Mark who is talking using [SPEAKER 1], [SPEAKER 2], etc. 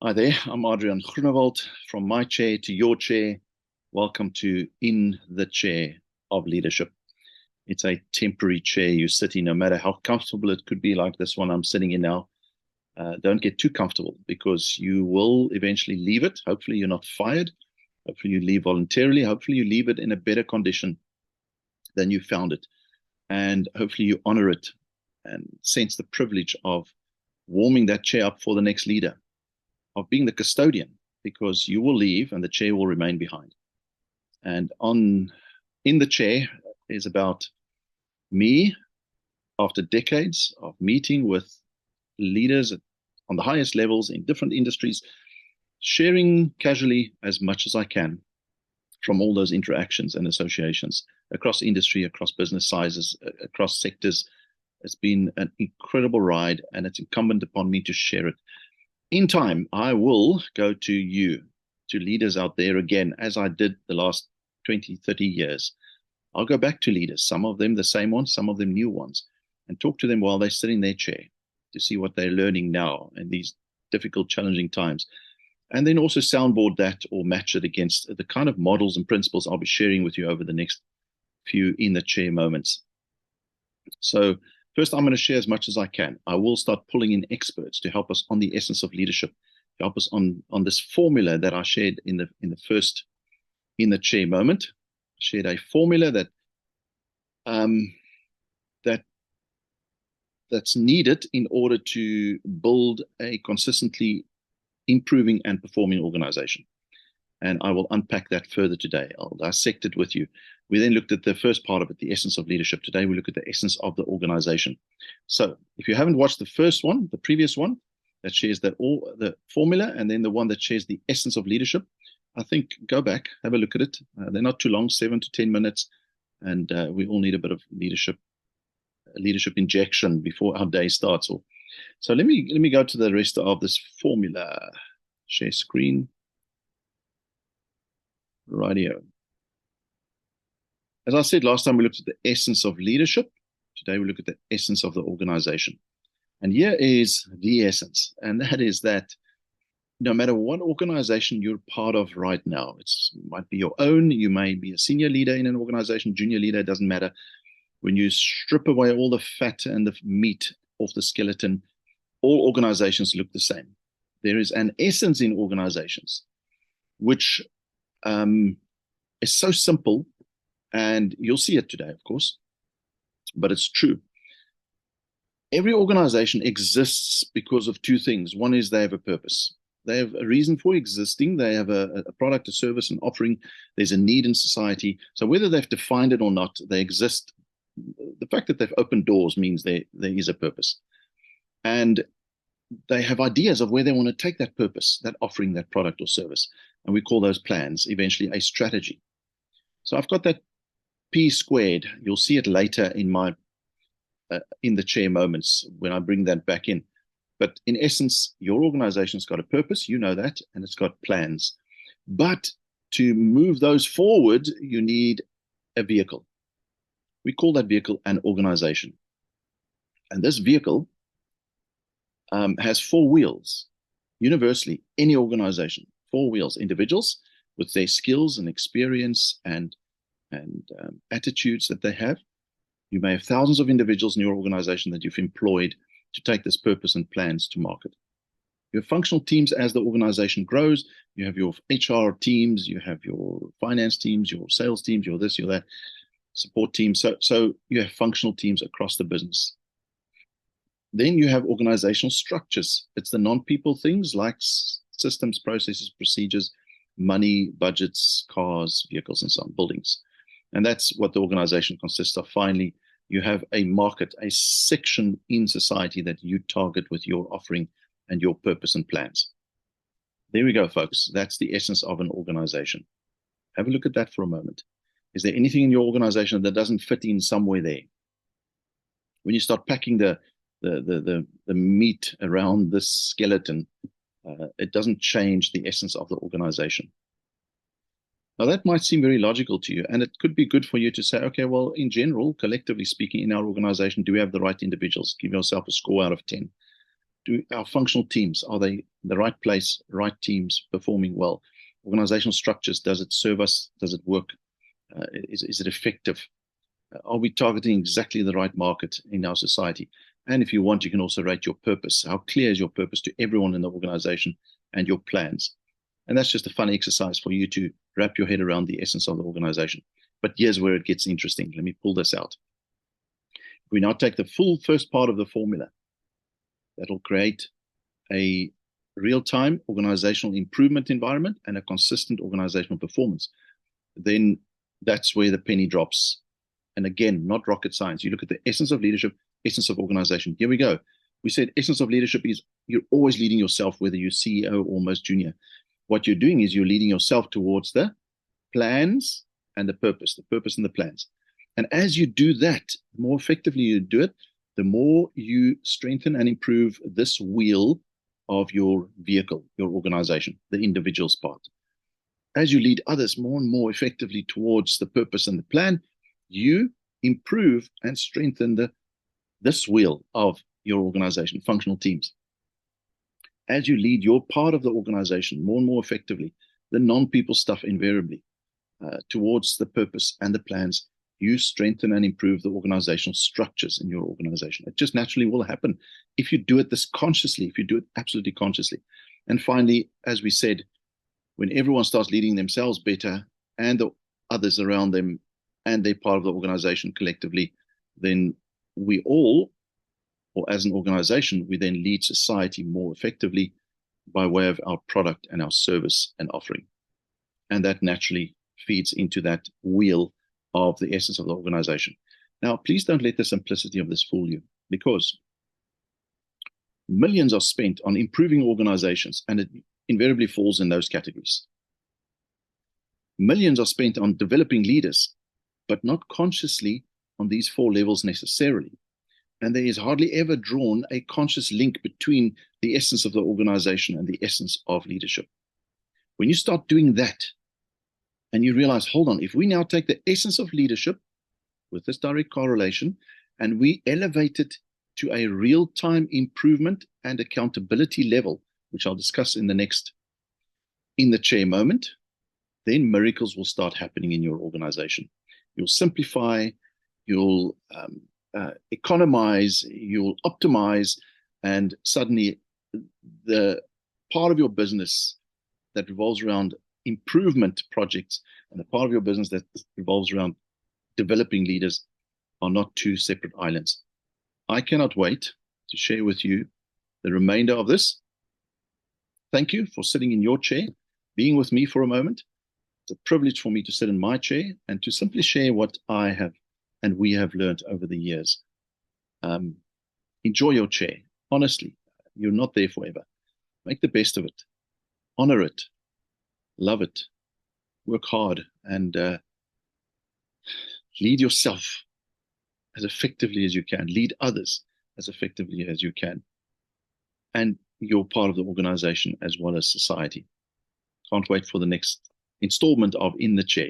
[SPEAKER 1] Hi there, I'm Adrian Groenewald from my chair to your chair. Welcome to In the Chair of Leadership. It's a temporary chair you sit in, no matter how comfortable it could be, like this one I'm sitting in now. Don't get too comfortable because you will eventually leave it. Hopefully, you're not fired. Hopefully, you leave voluntarily. Hopefully, you leave it in a better condition than you found it. And hopefully, you honor it and sense the privilege of warming that chair up for the next leader, of being the custodian, because you will leave and the chair will remain behind. And on in the chair is about me after decades of meeting with leaders on the highest levels in different industries, sharing casually as much as I can from all those interactions and associations across industry, across business sizes, across sectors. It's been an incredible ride, and it's incumbent upon me to share it. In time, I will go to you, to leaders out there again, as I did the last 20, 30 years. I'll go back to leaders, some of them the same ones, some of them new ones, and talk to them while they sit in their chair to see what they're learning now in these difficult, challenging times. And then also soundboard that or match it against the kind of models and principles I'll be sharing with you over the next few in the chair moments. So first, I'm going to share as much as I can. I will start pulling in experts to help us on the essence of leadership, to help us on this formula that I shared in the first in the chair moment. I shared a formula that um, that that's needed in order to build a consistently improving and performing organization. And I will unpack that further today. I'll dissect it with you. We then looked at the first part of it, the essence of leadership. Today, we look at the essence of the organization. So if you haven't watched the first one, the previous one, that shares the formula, and then the one that shares the essence of leadership, I think go back, have a look at it. They're not too long, 7 to 10 minutes. And we all need a bit of leadership injection before our day starts. So let me go to the rest of this formula. Share screen. Radio. As I said last time, we looked at the essence of leadership. Today, we look at the essence of the organization. And here is the essence. And that is that no matter what organization you're part of right now, it might be your own, you may be a senior leader in an organization, junior leader, it doesn't matter. When you strip away all the fat and the meat off the skeleton, all organizations look the same. There is an essence in organizations which is so simple, and you'll see it today, of course, but it's true. Every organization exists because of two things. One is they have a purpose. They have a reason for existing. They have a product, a service, an offering. There's a need in society. So whether they've defined it or not, they exist. The fact that they've opened doors means there is a purpose. And they have ideas of where they want to take that purpose, that offering, that product or service. And we call those plans eventually a strategy. So I've got that P squared. You'll see it later in my in the chair moments when I bring that back in. But in essence, your organization's got a purpose, you know that, and it's got plans. But to move those forward, you need a vehicle. We call that vehicle an organization. And this vehicle has four wheels. Universally, any organization, four wheels. Individuals with their skills and experience and attitudes that they have. You may have thousands of individuals in your organization that you've employed to take this purpose and plans to market. You have functional teams as the organization grows. You have your HR teams, you have your finance teams, your sales teams, your this, your that, support teams. So you have functional teams across the business. Then you have organizational structures. It's the non-people things like systems, processes, procedures, money, budgets, cars, vehicles, and so on, buildings. And that's what the organization consists of. Finally, you have a market, a section in society that you target with your offering and your purpose and plans. There we go, folks. That's the essence of an organization. Have a look at that for a moment. Is there anything in your organization that doesn't fit in somewhere there? When you start packing the meat around this skeleton, it doesn't change the essence of the organization. Now, that might seem very logical to you, and it could be good for you to say, okay, well, in general, collectively speaking, in our organization, do we have the right individuals? Give yourself a score out of 10. Do our functional teams, are they the right place, right teams, performing well. Organizational structures, does it serve us? Does it work? Is it effective? Are we targeting exactly the right market in our society? And if you want, you can also rate your purpose. How clear is your purpose to everyone in the organization and your plans? And that's just a fun exercise for you to wrap your head around the essence of the organization. But here's where it gets interesting. Let me pull this out. We now take the full first part of the formula. That'll create a real-time organizational improvement environment and a consistent organizational performance. Then that's where the penny drops. And again, not rocket science. You look at the essence of leadership, essence of organization. Here we go. We said essence of leadership is you're always leading yourself, whether you're CEO or most junior. What you're doing is you're leading yourself towards the plans and the purpose and the plans. And as you do that, the more effectively you do it, the more you strengthen and improve this wheel of your vehicle, your organization, the individual's part. As you lead others more and more effectively towards the purpose and the plan, you improve and strengthen this wheel of your organization, functional teams. As you lead your part of the organization more and more effectively, the non-people stuff invariably, towards the purpose and the plans, you strengthen and improve the organizational structures in your organization. It just naturally will happen if you do it this consciously, if you do it absolutely consciously. And finally, as we said, when everyone starts leading themselves better and the others around them and they're part of the organization collectively, then we all, or as an organization, we then lead society more effectively by way of our product and our service and offering. And that naturally feeds into that wheel of the essence of the organization. Now, please don't let the simplicity of this fool you, because millions are spent on improving organizations, and it invariably falls in those categories. Millions are spent on developing leaders, but not consciously on these 4 levels necessarily. And there is hardly ever drawn a conscious link between the essence of the organization and the essence of leadership. When you start doing that, and you realize, hold on, if we now take the essence of leadership with this direct correlation, and we elevate it to a real-time improvement and accountability level, which I'll discuss in the next in the chair moment, then miracles will start happening in your organization. You'll simplify, you'll economize, you'll optimize, and suddenly the part of your business that revolves around improvement projects and the part of your business that revolves around developing leaders are not 2 separate islands. I cannot wait to share with you the remainder of this. Thank you for sitting in your chair, being with me for a moment. It's a privilege for me to sit in my chair and to simply share what I have and we have learned over the years. Enjoy your chair. Honestly, you're not there forever. Make the best of it. Honor it. Love it. Work hard and lead yourself as effectively as you can. Lead others as effectively as you can. And you're part of the organization as well as society. Can't wait for the next installment of In the Chair.